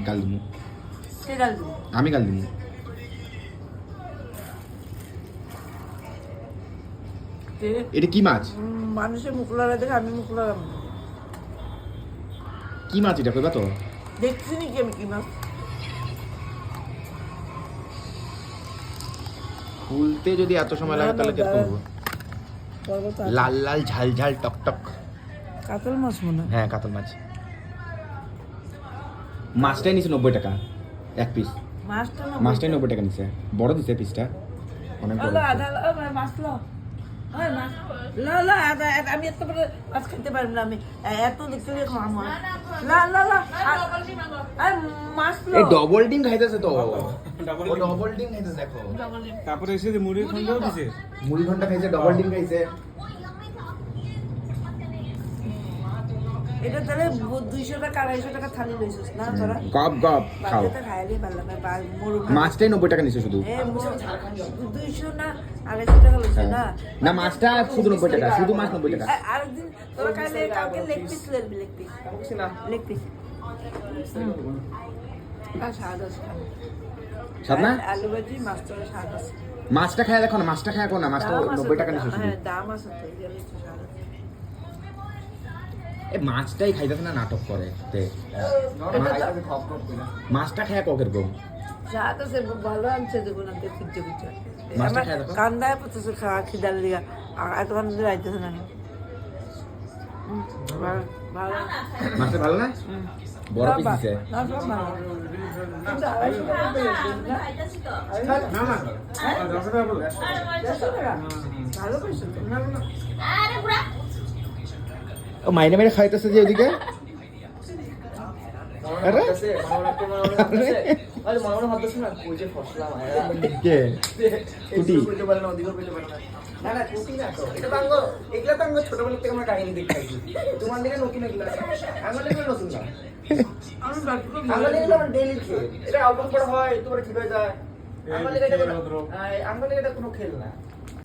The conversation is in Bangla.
গাল দিমু। কে গাল দিবো? আমি গাল দিমু। এটা কি মাছ? মানুষের মুখ লড়া দেখে আমি মুখ লড়াম। কি মাছ এটা কইবা তো? দেখছি নি কি আমি কি মাছ। খুলতে যদি এত সময় লাগে তাহলে কি করব? লাল লাল ঝাল ঝাল টক টক। কাতল মাছ মনে হয়। হ্যাঁ কাতল মাছ। মাছটাই নিছে 90 টাকা এক পিস। মাছটাই 90 টাকা নিছে। বড় দিছে পিসটা। অনেক বড়। আধা মাছ লো। মাছ লো লো আধা আমি এত বড় মাছ খেতে পারব না আমি এত দেখতে খাওয়াবো না না না মাছ লো। এই ডবল ডিম খাইতেছে তো। ডবল ডিম খাইতেছে দেখো। তারপরে এসে যে মুড়ি খন্ডও দিছে। মুড়ি ঘন্টা খাইছে, ডবল ডিম খাইছে। এটা তাহলে 200 টাকা 250 টাকা থালি লইছিস না তোরা? গপ গপ খাও। বাকিটা খাইলেই পারলাম না মরু মাছটাই 90 টাকা নিছে শুধু। 200 না 250 টাকা লইছে না। না মাছটা শুধু 90 টাকা, শুধু মাছ 90 টাকা। আরেকদিন তোরা খাইলে কালকে লেগ পিস লইবি লেগ পিস। Leg piece. স্বাদ আছে। স্বাদ না? আলু ভাজি মাছ তোরা স্বাদ আছে। মাছটা খায় দেখো না, মাছটা খায় না, মাছটা 90 টাকা নিছে শুধু। হ্যাঁ দাম আছে তো গেলে তো স্বাদ আছে। এই মাছটাই খাইতেছে না, নাটক করে তে। মাছটা খায় ককের কম। স্বাদ আছে ভালো আনছে দেবো না দেখি দেখি। মাছটা খায় দেখো। কান্দায় পড়তেছে খাওয়া খিদার লিগা এতক্ষণ ধরে আইতেছে না। ভালো ভালো। মাছটা ভালো না? বড় পিস দিছে। না সব ভালো। কিন্তু 250 টাকা পেয়েছি না? না না 10 টাকা বলে। 250 টাকা? ভালো পেয়েছো তো? না না ও মাইনে মাইনে খাইতেছে যে ওদিকে। আরে আরে মনে হচ্ছে না কই যে ফসলা মায়া কে কুটি কইতে পারে না ওদিকে কইতে পারে না না না কুটি না তো এটা বাঙ্গ এগুলা তো আমরা ছোটবেলা থেকে আমরা কাহিনী দেখে আইছি তোমার দিকে নতুন এগুলা আমার দিকে নতুন না আমি বাকিগুলো আমার দিকে তো ডেইলি খেল এটা অল্প করে হয় তোমার ঠিক হয়ে যায় আমার দিকে এটা কোনো খেল না